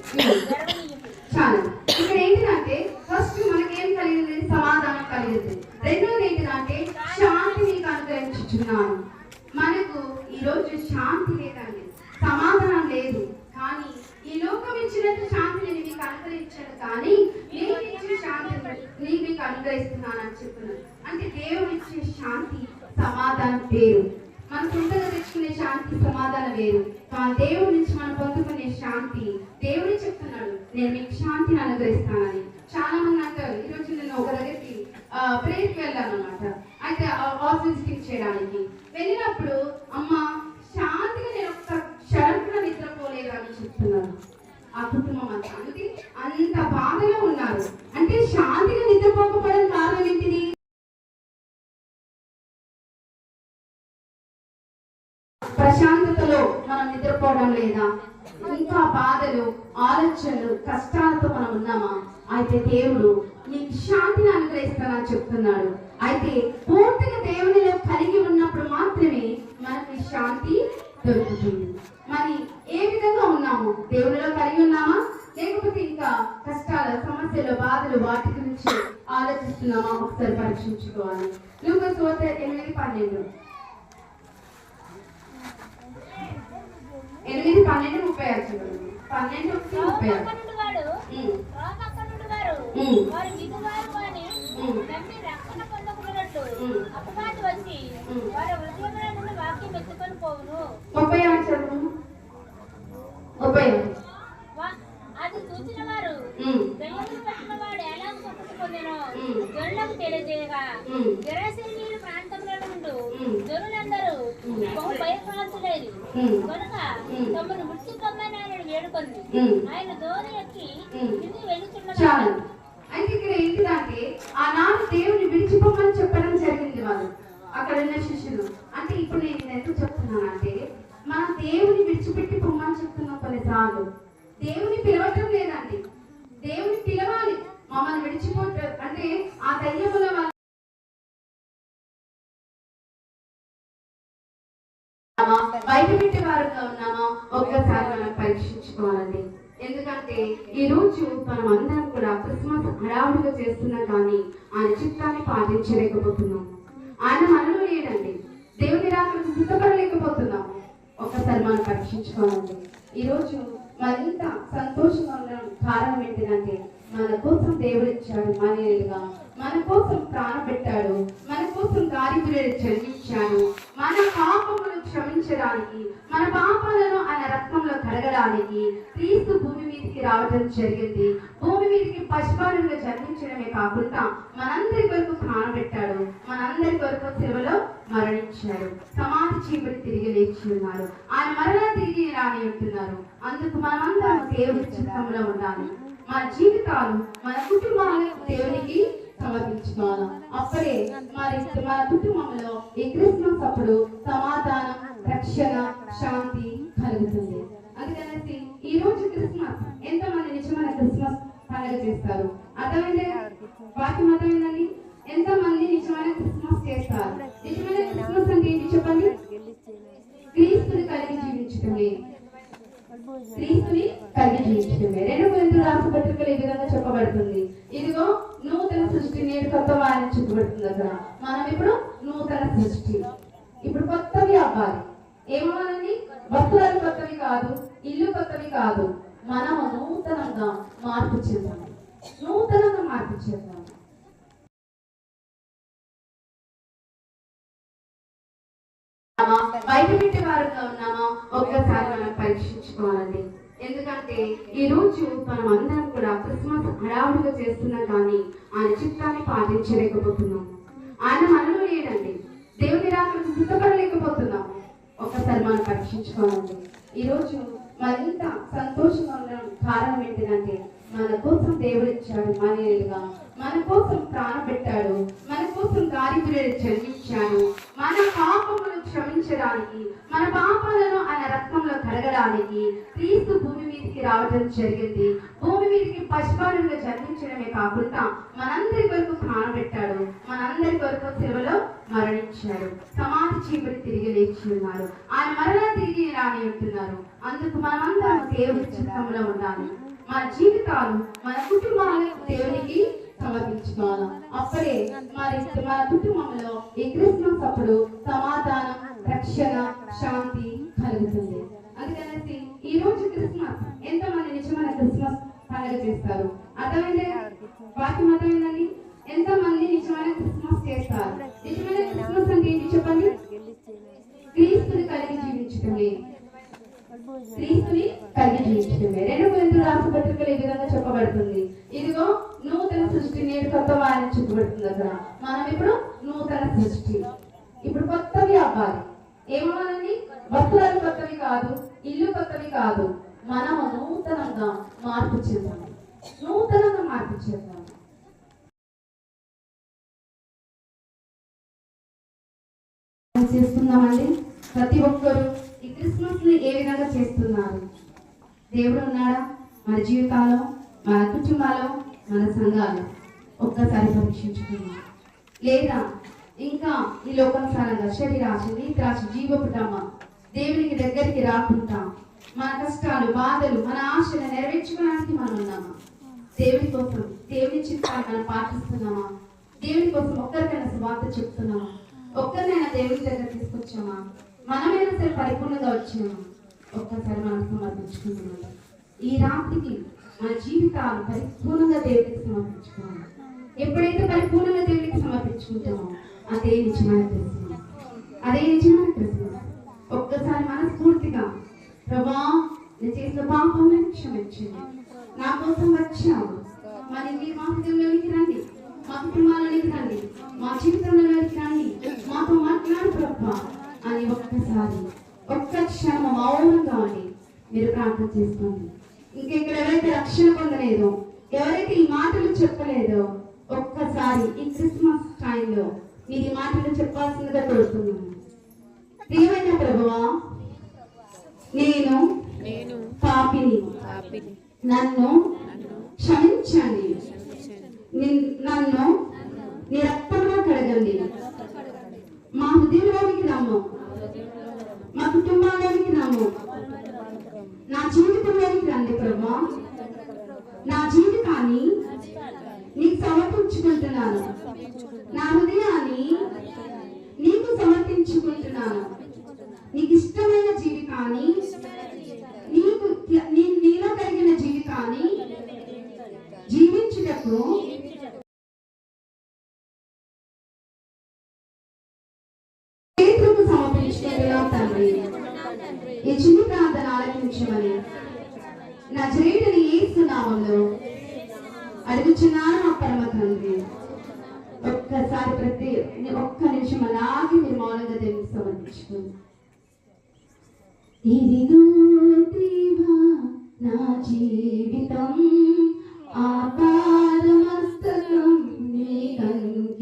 జరగనీయుడి. చాలు. ఇక్కడ ఏంటంటే ఫస్ట్ మనకేం కలిగింది? సమాధానం కలిగింది. రెండోది ఏంటంటే శాంతి మీకు అనుగ్రహించుచున్నాను. మనకు ఈరోజు శాంతి లేదండి, సమాధానం లేదు. కానీ ఈ లోకం ఇచ్చినట్టు శాంతి నేను మీకు అనుగ్రహించాను, కానీ నేను ఇచ్చే శాంతి నేను మీకు అనుగ్రహిస్తున్నానని చెప్తున్నాను. అంటే దేవుడు ఇచ్చే శాంతి సమాధానం వేరు, మన సొంతంగా తెచ్చుకునే శాంతి సమాధానం వేరు. కానీ దేవుడి నుంచి మనం పొందుకునే శాంతి, దేవుడే చెప్తున్నాడు నేను మీకు శాంతిని అనుగ్రహిస్తానని. చాలా మంది అంటారు. ఈరోజు నేను ఒక దగ్గరికి ప్రేయర్కి వెళ్ళాను అనమాట. అయితే హౌస్ విజిటింగ్ చేయడానికి వెళ్ళినప్పుడు అమ్మ శాంతిగా నేను ఒక్క క్షణం కూడా నిద్రపోలేదు అని చెప్తున్నాను. ఆ కుటుంబం అంతా అంటే అంత బాధలో ఉన్నారు. అంటే శాంతిగా నిద్రపోకపోవడం కారణం ఏంటిది? ప్రశాంతతలో మనం నిద్రపోవడం లేదా? ఇంకా బాధలు, ఆలోచనలు, కష్టాలతో మనం ఉన్నామా? అయితే దేవుడు నీకు శాంతిని అనుగ్రహిస్తానని చెప్తున్నాడు. అయితే పూర్తిగా దేవునిలో కలిగి ఉన్నప్పుడు మాత్రమే మనకి శాంతి దొరుకుతుంది. మరి ఏ విధంగా ఉన్నాము? దేవునిలో కలిగి ఉన్నామా, లేకపోతే ఇంకా కష్టాలు, సమస్యలు, బాధలు వాటి గురించి ఆలోచిస్తున్నామా? ఒకసారి పరీక్షించుకోవాలి. లూకా సువార్త 8:12 8:12-36 వారి విధువారు వారిని నమ్మి రక్షణ పొందకున్నట్టు అపవాది వచ్చి వారి హృదయముల నుండి వాక్యం ఎత్తుకొని పోవును. 30 అది చూసిన వారు దయ్యములు పట్టిన వాడు ఎలా పొందెనో జనులకు తెలియజేయగా గెరాసేనీయుల ప్రాంతంలో నుండి జనులందరూ బహు భయభ్రాంతులైరి కనుక తమను మృత్యు కమ్మని ఆయన వేడుకొంది. ఆయన దోణి ఎక్కి కింది వెళుతున్నారు. అయితే ఇక్కడ ఏంటిదంటే ఆనాడు దేవుని విడిచిపోమని చెప్పడం జరిగింది వాళ్ళు అక్కడ ఉన్న శిష్యులు. అంటే ఇప్పుడు నేను ఎందుకు చెప్తున్నానంటే మనం దేవుని విడిచిపెట్టి పొమ్మని చెప్తున్నాం. కొన్నిసార్లు దేవుని పిలవటం లేదండి, దేవుని పిలవాలి. మమ్మల్ని విడిచిపోతారు అంటే ఆ దయ్యముల వల్ల బయట పెట్టే వారుగా ఉన్నామా ఒక్కసారి మనం పరీక్షించుకోవాలండి. ఎందుకంటే ఈ రోజు మనం అందరం కూడా క్రిస్మస్ హడావుడిగా చేస్తున్నాం, కానీ ఆయన చిత్తాన్ని పాటించలేకపోతున్నాం. ఆయన మనలో లేడండి, దేవుని రాకకు సిద్ధపడలేకపోతున్నాము. ఒక్కసారి మనం పరీక్షించుకోవాలండి. ఈరోజు మరింత సంతోషంగా ఉండడం కారణం ఏంటిదంటే మన కోసం దేవుడు ఇచ్చాడు మనీయులుగా, మన కోసం ప్రాణం పెట్టాడు, మన కోసం దారిద్ర్యుడు జన్మించాడు, మన పాపములను క్షమించడానికి, మన పాపాలను ఆయన రక్తంలో కడగడానికి క్రీస్తు భూమి మీదకి రావడం జరిగింది. భూమి మీదకి పశుపాలుగా జన్మించడమే కాకుండా మనందరి కొరకు ప్రాణం పెట్టాడు, మనందరి కొరకు సేవలో మరణించాడు, సమాధి చీపడి తిరిగి లేచి ఉన్నారు, ఆయన మరలా తిరిగి రాని ఉంటున్నారు. అందుకు మనమందరం దేవుడి చిత్తంలో ఉండాలి. మన జీవితాలు, మన కుటుంబాలను సమర్పించుకోవాలి. అప్పుడే మన కుటుంబంలో ఈ క్రిస్మస్ అప్పుడు సమాధానం, రక్షణ, శాంతి కలుగుతుంది. అందుకనేసి ఈ రోజు క్రిస్మస్ ఎంతమంది నిజమైన క్రిస్మస్ పండుగ చేస్తారు? అర్థమైందే వాక్యం అర్థమైందండి. ఎంతమంది నిజమైన క్రిస్మస్ చేస్తారు? నిజమైన క్రిస్మస్ అంటే ఏంటి చెప్పండి? క్రీస్తుని కలిగి జీవించటమే. క్రీస్తుని కలిగి జీవించటమే. 2 కొరింథీయుల రాసిన పత్రికలో ఈ విధంగా చెప్పబడుతుంది. ఇదిగో నూతన సృష్టి నేడు కొత్త వారిని చెప్పబడుతుంది. అక్కడ మనం ఇప్పుడు నూతన సృష్టి, ఇప్పుడు కొత్తవి అవ్వాలి. ఏమవ్వాలండి? వస్త్రాలు కొత్తవి కాదు, ఇల్లు కొత్తవి కాదు, మనము నూతనంగా మార్పు చెందాము. నూతనంగా మార్పు చెందాము. బయట పెట్టే వారుగా ఉన్నామా ఒక్కసారి మనం పరీక్షించుకోవాలండి. ఎందుకంటే ఈ రోజు మనం అందరం కూడా క్రిస్మస్ హడావుడిగా చేస్తున్నాం, కానీ ఆయన చిత్తాన్ని పాటించలేకపోతున్నాము. ఆయన మనలో లేడండి. దేవుని రాకకు సిద్ధపడలేకపోతున్నాము. ఒక్కసారి మనం పరీక్షించుకోవాలండి. ఈ రోజు మరింత సంతోషంగా ఉండడం కారణం ఏంటిదంటే మన కోసం దేవుడు ఇచ్చాడు మనీయులుగా, మన కోసం ప్రాణం పెట్టాడు, మన కోసం దారిద్ర్యుడు జన్మించాడు, మన పాపములను క్షమించడానికి, మన పాపాలను ఆయన రక్తంలో కడగడానికి క్రీస్తు భూమి మీదకి రావడం జరిగింది. భూమి మీదకి పశుపాలుగా జన్మించడమే కాకుండా మనందరి కొరకు ప్రాణం పెట్టాడు, మనందరి కొరకు సేవలో మరణించాడు, సమాధి చీకటి తిరిగి లేచి ఉన్నారు, ఆయన మరలా తిరిగి రాని ఉంటున్నారు. అందుకు మనమందరం దేవుని చిత్తంలో ఉండాలి. మన జీవితాలు, మన కుటుంబాలను దేవునికి సమర్పించుకోవాలి. అప్పుడే మన కుటుంబంలో ఈ క్రిస్మస్ అప్పుడు సమాధానం, రక్షణ, శాంతి కలుగుతుంది. అందుకనేసి ఈ రోజు క్రిస్మస్ ఎంతమంది నిజమైన క్రిస్మస్ పండుగ చేస్తారు? అర్థమైందే వాక్యం అర్థమైందండి. ఎంతమంది నిజమైన క్రిస్మస్ చేస్తారు? నిజమైన క్రిస్మస్ అంటే ఏంటి చెప్పండి? క్రీస్తుని కలిగి జీవించటమే. క్రీస్తుని కలిగి జీవించటమే. 2 కొరింథీయుల రాసిన పత్రికలో ఈ విధంగా చెప్పబడుతుంది. ఇదిగో నూతన సృష్టి నేడు కొత్త వారిని చెప్పబడుతుంది. అక్కడ మనం ఇప్పుడు నూతన సృష్టి, ఇప్పుడు కొత్తవి అవ్వాలి. ఏమవ్వాలండి? వస్త్రాలు కొత్తవి కాదు, ఇల్లు కొత్తవి కాదు, మనము నూతనంగా మార్పు చెందాము. నూతనంగా మార్పు చెందాము. చేస్తున్నామండి. ప్రతి ఒక్కరు ఈ క్రిస్మస్ ని ఏ విధంగా చేస్తున్నారు? దేవుడు ఉన్నాడా మన జీవితాల్లో, మన కుటుంబాల్లో, మన సంఘాల్లో? ఒక్కసారి పరీక్షించుకున్నాం. లేదా ఇంకా ఈ లోకానుసారంగా శరీరాశ, నీతిరాశ, జీవపుటమ్మ దేవునికి దగ్గరికి రాకుండా మన కష్టాలు, బాధలు, మన ఆశలు నెరవేర్చుకోవడానికి మనం ఉన్నామా? దేవుని కోసం, దేవుని చిత్తాన్ని మనం పాటిస్తున్నామా? దేవుని కోసం ఒక్కరికైనా సువార్త చెప్తున్నామా? ఒక్కరినైనా దేవుని దగ్గర తీసుకొచ్చామా? మనమైనా సరే పరిపూర్ణంగా వచ్చామా? ఒక్కసారి మనం సమర్పించుకుంటున్నాం. ఈ రాత్రికి మన జీవితాలు పరిపూర్ణంగా దేవుడికి సమర్పించుకోవాలి. ఎప్పుడైతే పరిపూర్ణంగా దేవుడికి సమర్పించుకుంటామో అదే నిజమైన క్రిస్మస్, అదే నిజమైన క్రిస్మస్. ఒక్కసారి మనస్ఫూర్తిగా ప్రభా నేను చేసిన పాపంలోని క్షమించండి, నా కోసం వచ్చావు, మరి మీరు మా హృదయంలోనికి రండి, మా కుటుంబాలలోనికి రండి, మా జీవితంలోనికి రండి, మాతో మాట్లాడు ప్రభా అని ఒక్కసారి ఒక్క క్షణం మౌనంగా ఉండి మీరు ప్రార్థన చేసుకోండి. ఇంకెక్కడ ఎవరైతే రక్షణ పొందలేదో, ఎవరైతే ఈ మాటలు చెప్పలేదో, ఒక్కసారి ఈ క్రిస్మస్ టైంలో మీరు ఈ మాటలు చెప్పాల్సిందిగా కోరుతున్నాను. ప్రియమైన ప్రభువా, నేను పాపిని, నన్ను క్షమించండి, నన్ను నీ రక్తంలో కడగండి, మా హృదయంలోనికి రమ్ము, మా కుటుంబాల్లోనికి రమ్ము, నా జీవితంలోనికి రండి ప్రభా. నా జీవితాన్ని నీకు సమర్పించుకుంటున్నాను, నా హృదయాన్ని నీకు సమర్పించుకుంటున్నాను. నీకు ఇష్టమైన జీవితాన్ని, నీలో కలిగిన జీవితాన్ని జీవించుటకు సమర్పించుకుంటున్నాం తండ్రి. ఈ చిన్న ప్రార్థన ఆలకించమని నజరేయుడైన యేసు నామములో అడుగుచున్నాను మా పరమ తండ్రి. ఒక్కసారి ఒక్క నిమిషం అలాగే మీరు మౌనంగా దేవునికి సమర్పించుకోండి. ఇదిగో దేవా నా జీవితం, ఆపాదమస్తకం నీకంకితం.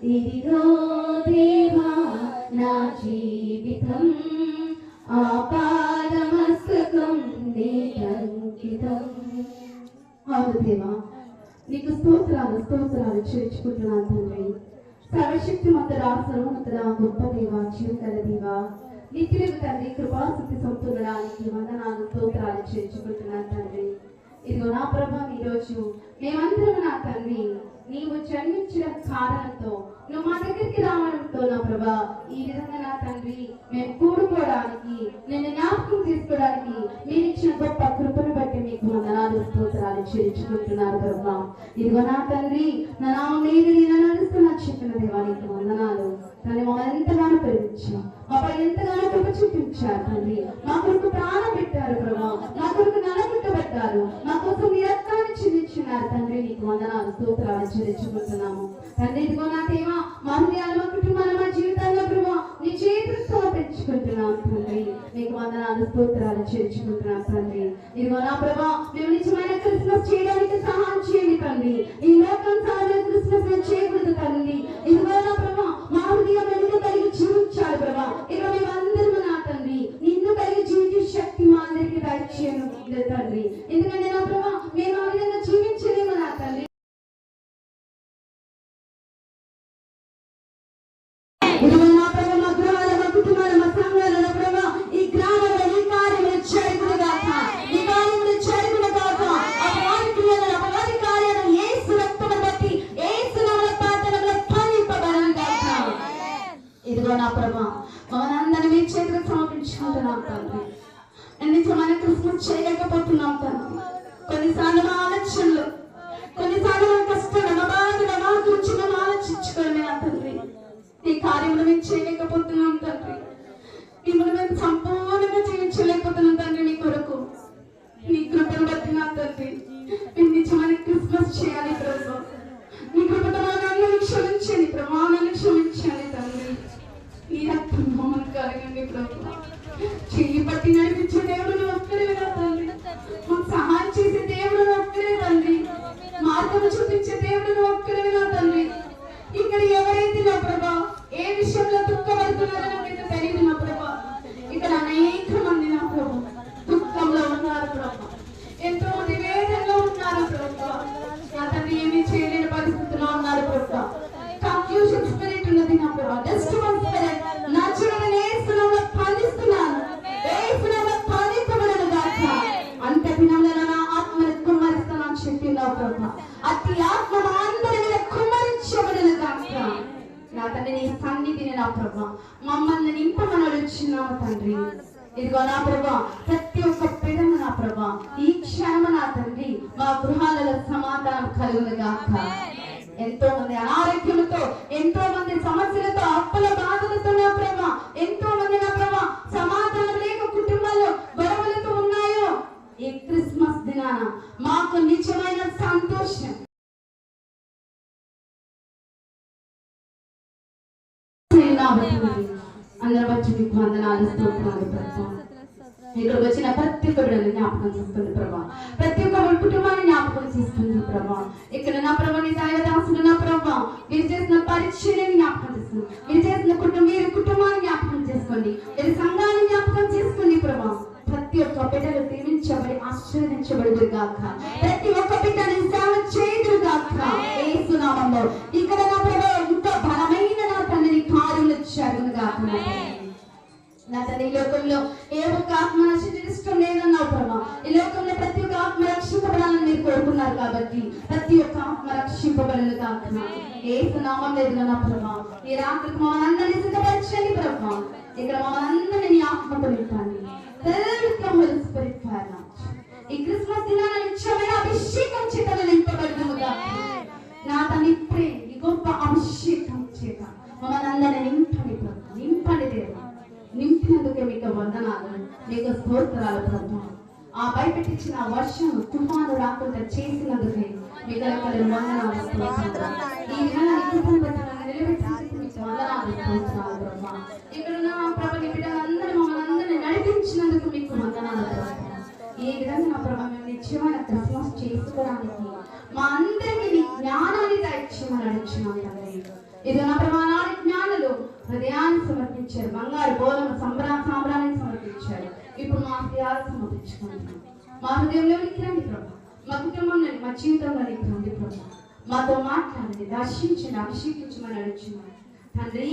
ఇదిగో దేవా నా జీవితం ఆపాదమస్తకం నీకంకితం. అవును దేవా, నీకు స్తోత్రాలు స్తోత్రాలు చేర్చుకుంటున్నాను తండ్రి. సర్వశక్తి మంతుడా, సర్వోన్నతుడా, గొప్ప దేవా, జీవకల దేవా, నిత్యులకు తండ్రి, కృపాశక్తి సంపూర్ణడానికి వందనాలు స్తోత్రాలు చేర్చుకుంటున్నాను తండ్రి. ఇదిగో నా ప్రభా, ఈరోజు మేమందరం నా తండ్రి నీవు జన్మించిన కారణంతో, నువ్వు మా దగ్గరికి రావడంతో నా ప్రభా, ఈ విధంగా నా తండ్రి మేము కూడుకోవడానికి, నేను జ్ఞాపకం చేసుకోవడానికి మీరు ఇచ్చిన గొప్ప కృపను బట్టి మీకు వందనాలు స్తోత్రాలు చేర్చుకుంటున్నారు ప్రభా. ఇదిగో నా తండ్రి, నా నామం మీద నేను నడుస్తున్నా చెప్పిన దేవా, నీకు వందనాలు. కానీ మమ్మల్ని ఎంతగానో ప్రేమించాం, మాపై ఎంతగానో కృప చూపించారు తండ్రి. మా కొరకు ప్రాణం పెట్టారు ప్రభా, మా కొరకు నలగొట్టబడ్డారు, మా కోసం మీ రక్తాన్ని చెల్లించినారు తండ్రి. నీకు వందనాలు స్తోత్రాలు చెల్లించుకుంటున్నాము తండ్రి. ఇదిగో నా దేవా, మా హృదయాలు, మా కుటుంబాలు, మా జీవితాల్లో ప్రభా నీ చేతులతో పెంచుకుంటున్నాం తండ్రి. నీకు వందనాలు స్తోత్రాలు చేర్చుకుంటున్నాం తండ్రి. ఇదిగో నా ప్రభా, మేము నిజమైన క్రిస్మస్ చేయడానికి సహాయం చేయండి తండ్రి. ఈ లోకం సహజ క్రిస్మస్ చేయకూడదు తండ్రి. ఇదిగో నా ప్రభా, మా హృదయం నిన్ను కలిగి జీవించాలి ప్రభా. ఇక మేమందరూ నా తండ్రి నిన్ను కలిగి జీవించే శక్తి మా అందరికి దయచేయను తండ్రి. ఎందుకంటే నా ప్రభా, మేము ఆ విధంగా జీవించలేము నా తండ్రి. ఇదిగో నా ప్రభా, మా గృహాలు, మా కుటుంబాలు, మా సంఘాలు నా ప్రభా, ఈ గ్రామంలో ఈ కార్యములు జరుగును గాక, ఈ కార్యములు జరుగును గాక. అపవాది క్రియలను, అపవాది కార్యాలను యేసు రక్తమును బట్టి, యేసు నామములో ప్రార్థనలో ఫలింపబడును గాక. ఇదిగో నా ప్రభా, మనందరినీ మీ చేతులకు సమర్పించుకుంటున్నాం తండ్రి. నిజమైన క్రిస్మస్ చేయలేకపోతున్నాం తండ్రి. కొన్నిసార్లు మా ఆలోచనలు, కొన్నిసార్లు మా కష్టాలు, మా బాధలు, మా గురించి మేము ఆలోచించుకోవడమే నా తండ్రి. ఈ కార్యములు మేము చేయలేకపోతున్నాం తండ్రి. మిమ్మల్ని మేము సంపూర్ణంగా జీవించలేకపోతున్నాం తండ్రి. నీ కొరకు నీ కృపను బట్టి నా తండ్రి మేము నిజమైన క్రిస్మస్ చేయాలి ప్రభు. నీ కృపతో నన్ను క్షమించండి ప్రభు, నన్ను క్షమించండి తండ్రి. నీ రక్తం మమ్మల్ని కలగండి ప్రభు. చెయ్యి పట్టి నడిపించే దేవుడు ఒక్కడే తండ్రి. మాకు సహాయం చేసే దేవుడు ఒక్కడే తండ్రి. మార్గం చూపించే దేవుడు ఒక్కడే నా తండ్రి. ఇక్కడ ఎవరైతే నా ప్రభా ఏ విషయంలో దుఃఖపడుతున్నారో నాకు తెలియదు నా ప్రభా. ఇక్కడ అనేక మంది నా ప్రభు దుఃఖంలో ఉన్నారు ప్రభా, ఎంతో మంది వేదనలో ఉన్నారు ప్రభా. నా తండ్రి ఏమీ చేయలేని పరిస్థితిలో ఉన్నారు ప్రభా. కన్ఫ్యూజన్ స్పిరిట్ ఉన్నది నా ప్రభా, డిస్టర్బెన్స్ స్పిరిట్ నా జీవన ఏసునామములో ఫలిస్తున్నాను, ఏసునామములో ఫలింపబడును గాక. అంత దినంలో నా ఆత్మను కుమ్మరిస్తానని చెప్పినావు ప్రభా. అతి ఆత్మ మా అందరి మీద కుమ్మరించబడును గాక. నా తండ్రి నీ సన్నిధిని నా ప్రభా మమ్మల్ని నింపమని అడుగుచున్నాము తండ్రి. ఇదిగో నా ప్రభా, ప్రతి ఒక్క పిడను నా ప్రభా ఈ క్షణము నా తండ్రి మా గృహాలలో సమాధానం కలుగును గాక. ఎంతో మంది అనారోగ్యంతో, ఎంతో మంది సమస్యలతో, అప్పుల బాధలతో నా ప్రభా, ఎంతో మంది నా ప్రభా సమాధానం లేక కుటుంబాల్లో గొడవలతో ఉన్నాయో, ఈ క్రిస్మస్ దినాన మాకు నిజమైన సంతోషం అందరి వచ్చి మీకు వందనాలు స్తోత్రాలు ప్రభా. ఇక్కడికి వచ్చిన ప్రతి ఒక్క బిడ్డని జ్ఞాపకం చేస్తుంది ప్రభా, ప్రతి ఒక్క కుటుంబాన్ని జ్ఞాపకం చేస్తుంది ప్రభా. ఇక్కడ నా ప్రభా నీ దైవదాసుడు నా ప్రభా మీరు చేసిన పరిచర్యని జ్ఞాపకం చేస్తుంది, మీరు చేసిన కుటుంబాన్ని జ్ఞాపకం చేసుకోండి, మీరు సంఘాన్ని జ్ఞాపకం చేసుకోండి ప్రభా. ప్రతి ఒక్క బిడ్డలు దీవించబడి ఆశీర్వదించబడుదు గాక, ప్రతి ఒక్క బిడ్డని సేవ చేయుదురు గాక యేసు నామములో. ఇక్కడ నా ప్రభా ఇంకా బలమైన నా తండ్రి కార్యములు జరుగును గాక. నా తండ్రి ఈ లోకంలో ఏ ఒక్క ఆత్మ నశించడం లేదన్నావు ప్రభా. ఈ లోకంలో ప్రతి ఒక్క ఆత్మ రక్షింపబడాలని మీరు కోరుకున్నారు కాబట్టి ప్రతి ఒక్క ఆత్మ రక్షింపబడను గాక యేసు నామములో. ఎదుగు నా ప్రభా ఈ రాత్రికి మమ్మల్ని అందరినీ సిద్ధపరచండి ప్రభా. ఇక్కడ మమ్మల్ని అందరినీ నీ ఆత్మతో నింపండి. ఈ క్రిస్మస్ దినాన నిత్యమైన అభిషేకం చేత నింపబడును గాక. నా తండ్రి ఇప్పుడే ఈ గొప్ప అభిషేకం చేత మమ్మల్ని అందరినీ నింపండి ప్రభా, నింపండి దేవా. నింపినందుకే మీకు వందనాలు, మీకు స్తోత్రాలు ప్రభా. ఆ భయపెట్టించిన వర్షం తుఫాను రాకుండా చేసినందుకే మీకు వందనాలు స్తోత్రాలు. ఈ విధంగా నిలబెట్టినందుకు వందనాలు స్తోత్రాలు ప్రభా. ఇక్కడ ప్రభా నీ బిడ్డలందరూ మమ్మల్ని అందరినీ నడిపించినందుకు మీకు వందనాలు ప్రభా. ఈ విధంగా నా ప్రభా మేము నిత్యమైన క్రిస్మస్ చేసుకోవడానికి మా అందరికీ నీ జ్ఞానాన్ని దయచేయమని అడుగుతున్నాం తండ్రి. ఇది నా ప్రమాణాలు జ్ఞానులు హృదయాన్ని సమర్పించారు, బంగారు గోధుమ సాంబ్రాన్ని సమర్పించారు. ఇప్పుడు మా హృదయాలు సమర్పించుకుంటున్నాం. మా హృదయంలోనికి రండి ప్రభు, మా కుటుంబంలోని మా జీవితంలోనికి రండి ప్రభు, మాతో మాట్లాడండి, దర్శించండి, అభిషేకించమని అడుగుతున్నాను తండ్రి.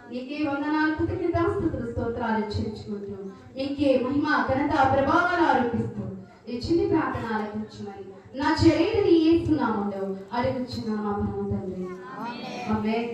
నీకే వందనాలు, కృతజ్ఞతాస్తుతులు, స్తోత్రాలు చెల్లించుకుంటూ మీకే మహిమ, ఘనత, ప్రభావాలు ఆరోపిస్తూ ఈ చిన్ని ప్రార్థన ఆలకించమని నా చర్యని యేసు నామములో అడుగుచున్నాను మా తండ్రి. ఆమేన్.